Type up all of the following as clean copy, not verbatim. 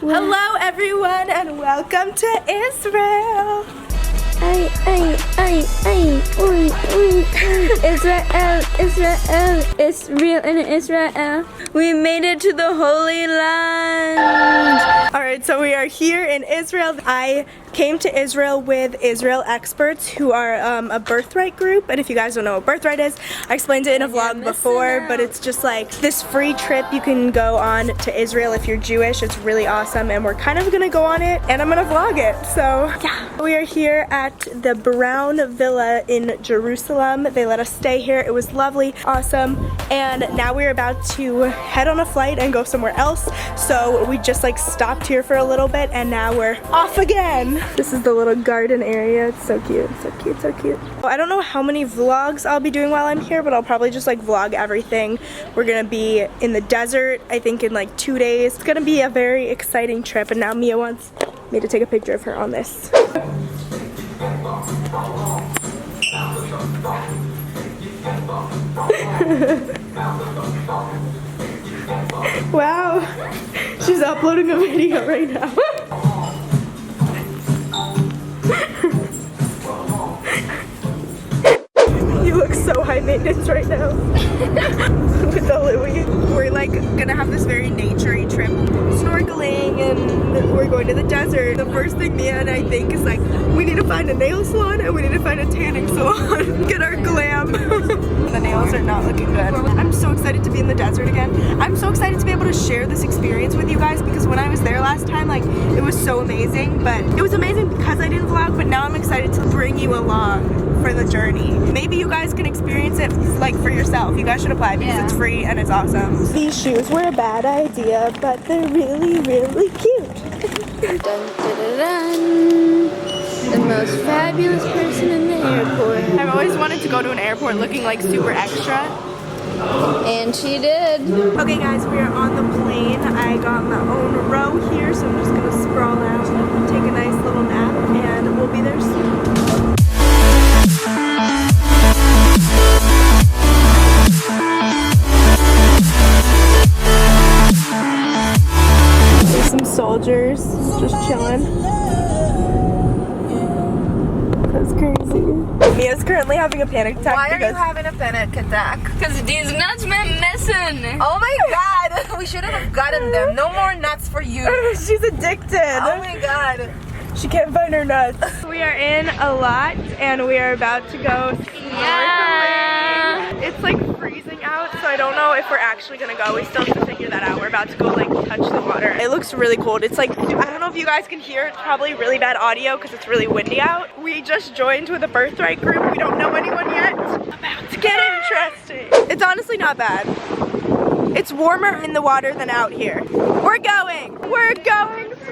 Hello everyone and welcome to Israel. Israel, it's real in Israel. We made it to the Holy Land. Alright, so we are here in Israel. I came to Israel with Israel experts who are a birthright group, and if you guys don't know what birthright is, I explained it in a vlog before, but it's just like this free trip you can go on to Israel if you're Jewish. It's really awesome and we're kind of gonna go on it and I'm gonna vlog it. So yeah, we are here at the Brown Villa in Jerusalem. They let us stay here. It was lovely, awesome, and now we're about to head on a flight and go somewhere else. So we just like stopped here for a little bit and now we're off again. This is the little garden area. It's so cute, so cute, so cute. I don't know how many vlogs I'll be doing while I'm here, but I'll probably just like vlog everything. We're gonna be in the desert, I think in like 2 days. It's gonna be a very exciting trip, and now Mia wants me to take a picture of her on this. Wow, she's uploading a video right now. You look so high maintenance right now. With the Louis. We're like gonna have this very naturey trip, snorkeling, and we're going to the desert. The first thing Mia and I think is like, we need to find a nail salon and we need to find a tanning salon. Get our glam. The nails are not looking good. I'm so excited to be in the desert again. I'm so excited to be able to share this experience with you guys, because when I was there last time, like, it was so amazing. But it was amazing because I didn't vlog, but now I'm excited to bring you along for the journey. Maybe you guys can experience it like for yourself. You guys should apply because it's free and it's awesome. These shoes were a bad idea, but they're really, really cute. Dun, dun, dun, dun. The most fabulous person in the airport. I've always wanted to go to an airport looking like super extra. And she did. Okay guys, we are on the plane. I got my own row here, so I'm just gonna sprawl out, take a nice little nap, and we'll be there soon. There's some soldiers just chilling. That's crazy. Mia's currently having a panic attack. Why are you having a panic attack? Because these nuts went missing. Oh my god, we shouldn't have gotten them. No more nuts for you. She's addicted. Oh my god. She can't find her nuts. We are in a lot and we are about to go snorkeling. It's like freezing out, so I don't know if we're actually gonna go. We still have to figure that out. We're about to go like touch the water. It looks really cold. It's like, I don't know if you guys can hear. It's probably really bad audio because it's really windy out. We just joined with a birthright group. We don't know anyone yet. About to get interesting. It's honestly not bad. It's warmer in the water than out here. We're going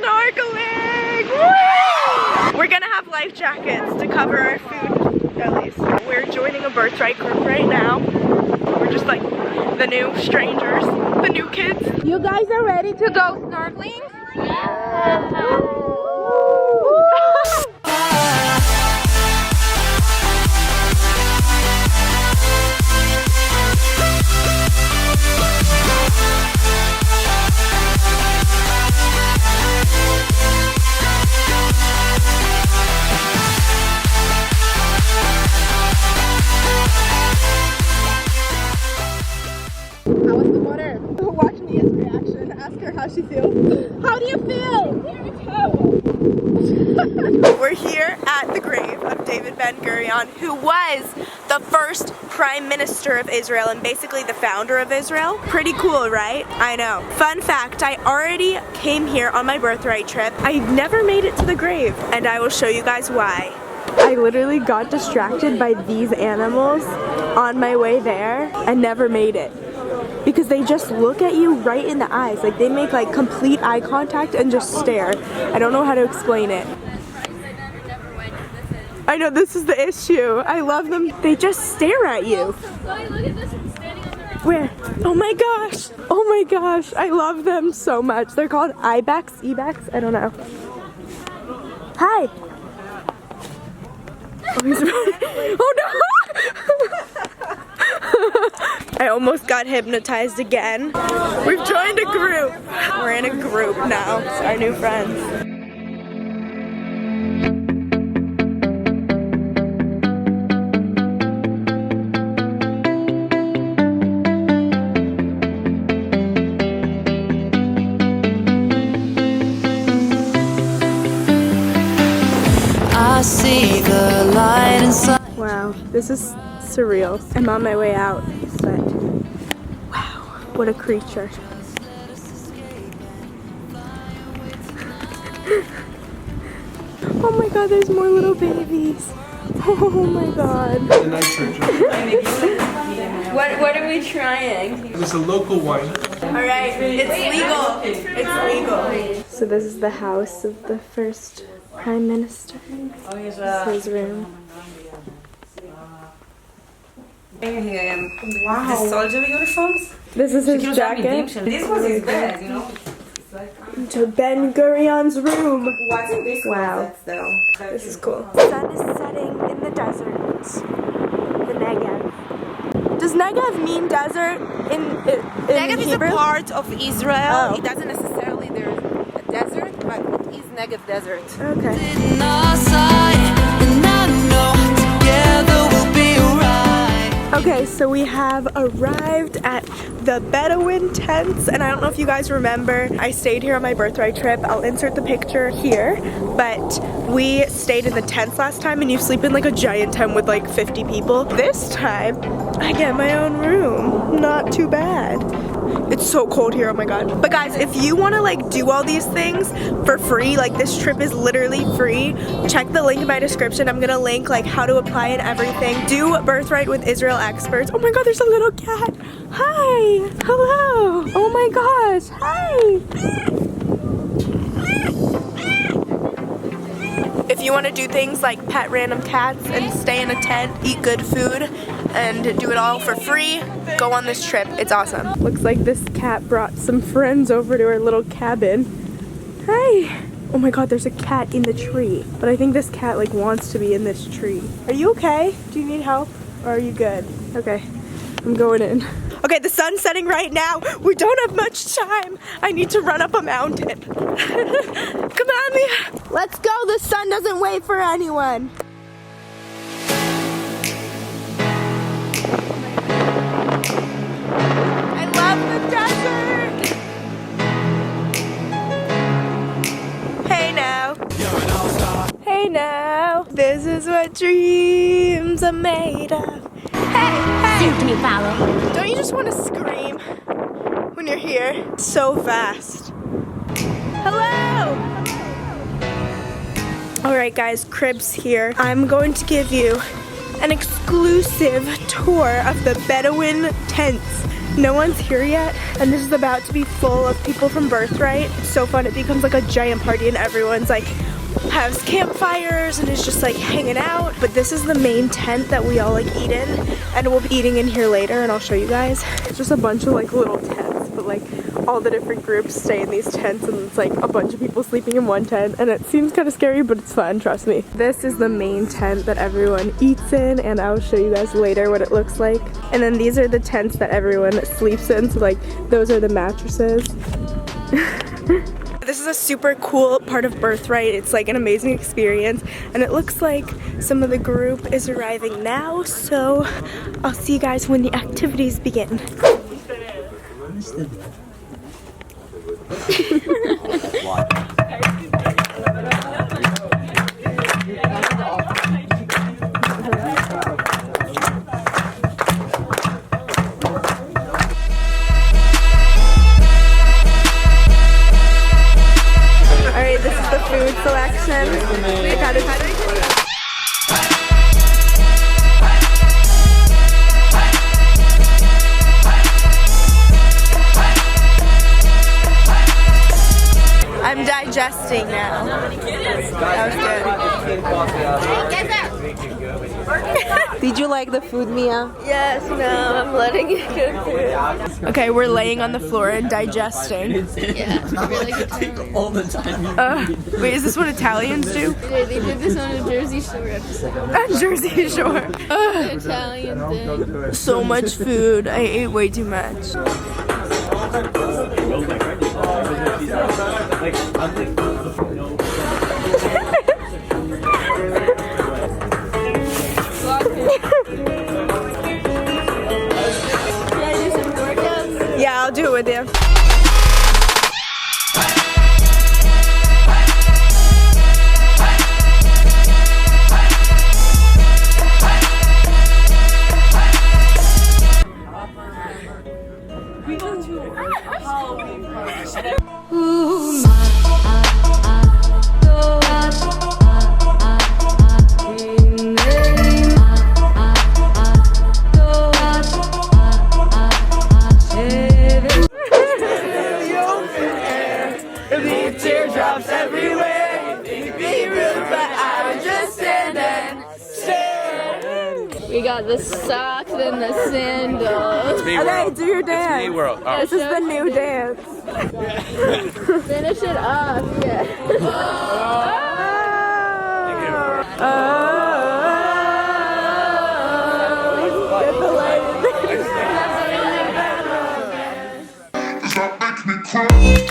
snorkeling. Woo! We're gonna have life jackets to cover our food bellies. We're joining a birthright group right now. We're just like the new strangers, the new kids. You guys are ready to go snorkeling? Yeah. How was the water? Watch Mia's reaction. Ask her how she feels. How do you feel? We're here at the grave of David Ben-Gurion, who was the first prime minister of Israel and basically the founder of Israel. Pretty cool, right? I know. Fun fact, I already came here on my birthright trip. I never made it to the grave, and I will show you guys why. I literally got distracted by these animals on my way there and never made it. Because they just look at you right in the eyes. Like, they make like complete eye contact and just stare. I don't know how to explain it. I know, this is the issue. I love them. They just stare at you. Where? Oh my gosh. Oh my gosh. I love them so much. They're called ibex, I don't know. Hi. Oh, he's running. Oh no. I almost got hypnotized again. We've joined a group. We're in a group now. It's our new friends. I see the light inside. Wow, this is surreal. I'm on my way out, but wow, what a creature. Oh my god, there's more little babies. Oh my god. The night church. What are we trying? It's a local wine. Alright, it's legal. It's legal. So this is the house of the first Prime Minister. This is his room. Wow. The soldier uniforms? This is his jacket. This was his bed, you know? To Ben Gurion's room. What's in this Wow. though? This is cool. The sun is setting in the desert. The Negev. Does Negev mean desert in Negev is a Hebrew? part of Israel. Oh. It doesn't necessarily there's a desert, but it is Negev desert. Okay. In our side, and I know together we'll be alright. Okay, so we have arrived at the Bedouin tents, and I don't know if you guys remember, I stayed here on my birthright trip. I'll insert the picture here, but we stayed in the tents last time, and you sleep in like a giant tent with like 50 people. This time, I get my own room. Not too bad. It's so cold here, oh my god. But guys, if you want to like do all these things for free, like this trip is literally free, check the link in my description. I'm gonna link like how to apply and everything. Do Birthright with Israel experts. Oh my god, there's a little cat. Hi, hello. Oh my gosh, hi. If you want to do things like pet random cats and stay in a tent, eat good food, and do it all for free, go on this trip. It's awesome. Looks like this cat brought some friends over to our little cabin. Hi. Oh my god, there's a cat in the tree. But I think this cat like wants to be in this tree. Are you okay? Do you need help? Or are you good? Okay, I'm going in. Okay, the sun's setting right now. We don't have much time. I need to run up a mountain. Come on, Mia. Let's go. The sun doesn't wait for anyone. I love the desert. Hey now. Hey now. This is what dreams are made of. Hey, hey. Don't you just want to scream when you're here? It's so fast. Hello! Alright guys, Crib's here. I'm going to give you an exclusive tour of the Bedouin tents. No one's here yet, and this is about to be full of people from Birthright. It's so fun, it becomes like a giant party and everyone's like has campfires and is just like hanging out. But this is the main tent that we all like eat in, and we'll be eating in here later and I'll show you guys. It's just a bunch of like little tents, but like all the different groups stay in these tents, and it's like a bunch of people sleeping in one tent, and it seems kind of scary, but it's fun, trust me. This is the main tent that everyone eats in, and I'll show you guys later what it looks like. And then these are the tents that everyone sleeps in, so like those are the mattresses. This is a super cool part of Birthright. It's like an amazing experience, and it looks like some of the group is arriving now, so I'll see you guys when the activities begin. Alright, this is the food selection. I got it. I I'm digesting now. That was good. Did you like the food, Mia? Yes, no, I'm letting it go through. Okay, we're laying on the floor and digesting. Yeah, it's really good time. Wait, is this what Italians do? They did this on a Jersey Shore episode. On Jersey Shore. Italian thing. So much food. I ate way too much. Yeah, I'll do it with you. Teardrops everywhere. Be rude, but I would just stand and stare. We got the socks and the sandals. Okay, do your dance. World. Oh. This is the new dance. Finish it off, yeah. Get the light. Does that make me cry?